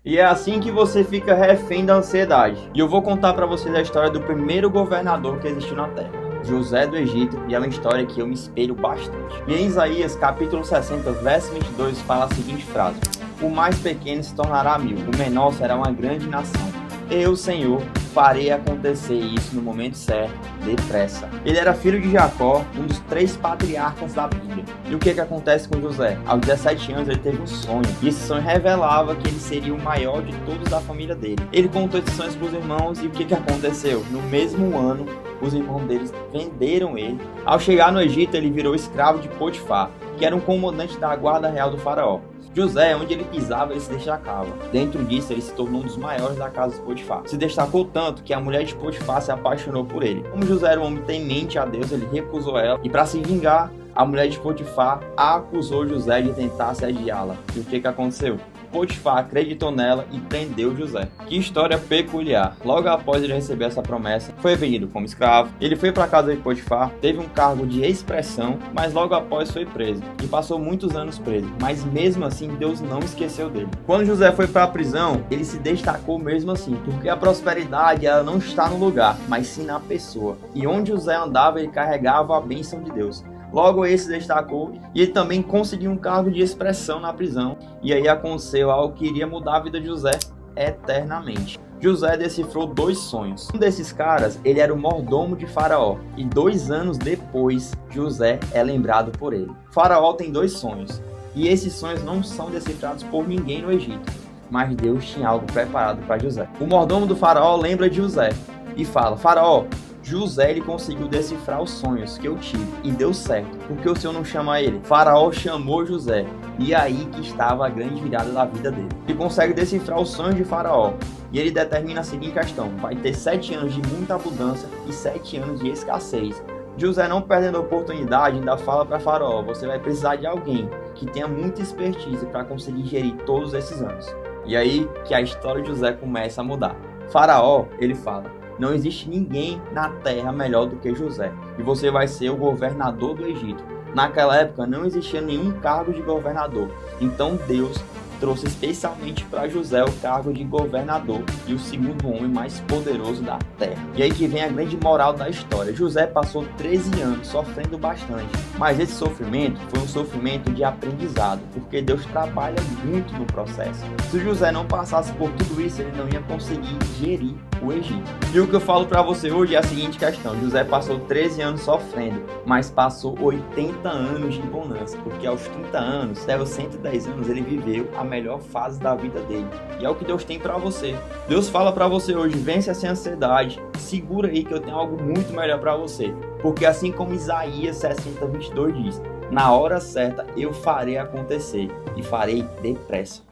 E é assim que você fica refém da ansiedade. E eu vou contar para vocês a história do primeiro governador que existiu na Terra, José do Egito, e é uma história que eu me espelho bastante. E em Isaías, capítulo 60, verso 22, fala a seguinte frase: o mais pequeno se tornará mil, o menor será uma grande nação. Eu, Senhor, farei acontecer isso no momento certo, depressa. Ele era filho de Jacó, um dos 3 patriarcas da Bíblia. E o que acontece com José? Aos 17 anos ele teve um sonho, e esse sonho revelava que ele seria o maior de todos da família dele. Ele contou esses sonhos para os irmãos, e o que aconteceu? No mesmo ano, os irmãos deles venderam ele. Ao chegar no Egito, ele virou escravo de Potifar, que era um comandante da guarda real do faraó. José, onde ele pisava, ele se destacava. Dentro disso, ele se tornou um dos maiores da casa de Potifar. Se destacou tanto que a mulher de Potifar se apaixonou por ele. Como José era um homem temente a Deus, ele recusou ela. E para se vingar, a mulher de Potifar acusou José de tentar assediá-la. E o que aconteceu? Potifar acreditou nela e prendeu José. Que história peculiar. Logo após ele receber essa promessa, foi vendido como escravo. Ele foi para a casa de Potifar, teve um cargo de expressão, mas logo após foi preso. E passou muitos anos preso. Mas mesmo assim, Deus não esqueceu dele. Quando José foi para a prisão, ele se destacou mesmo assim, porque a prosperidade ela não está no lugar, mas sim na pessoa. E onde José andava, ele carregava a bênção de Deus. Logo ele se destacou e ele também conseguiu um cargo de expressão na prisão. E aí aconteceu algo que iria mudar a vida de José eternamente. José decifrou 2 sonhos. Um desses caras, ele era o mordomo de Faraó. E 2 anos depois, José é lembrado por ele. Faraó tem 2 sonhos. E esses sonhos não são decifrados por ninguém no Egito. Mas Deus tinha algo preparado para José. O mordomo do Faraó lembra de José e fala: Faraó, José ele conseguiu decifrar os sonhos que eu tive e deu certo. Por que o Senhor não chama ele? Faraó chamou José e aí que estava a grande virada da vida dele. Ele consegue decifrar os sonhos de Faraó e ele determina a seguinte questão: vai ter 7 anos de muita abundância e 7 anos de escassez. José, não perdendo a oportunidade, ainda fala para Faraó: você vai precisar de alguém que tenha muita expertise para conseguir gerir todos esses anos. E aí que a história de José começa a mudar. Faraó, ele fala: não existe ninguém na terra melhor do que José, e você vai ser o governador do Egito. Naquela época não existia nenhum cargo de governador, então Deus trouxe especialmente para José o cargo de governador e o segundo homem mais poderoso da terra. E aí que vem a grande moral da história. José passou 13 anos sofrendo bastante, mas esse sofrimento foi um sofrimento de aprendizado, porque Deus trabalha muito no processo. Se José não passasse por tudo isso, ele não ia conseguir gerir o Egito. E o que eu falo para você hoje é a seguinte questão: José passou 13 anos sofrendo, mas passou 80 anos de bonança, porque aos 30 anos, até os 110 anos, ele viveu a melhor fase da vida dele. E é o que Deus tem para você. Deus fala para você hoje: vence essa ansiedade, segura aí que eu tenho algo muito melhor para você. Porque assim como Isaías 60:22 diz: na hora certa eu farei acontecer e farei depressa.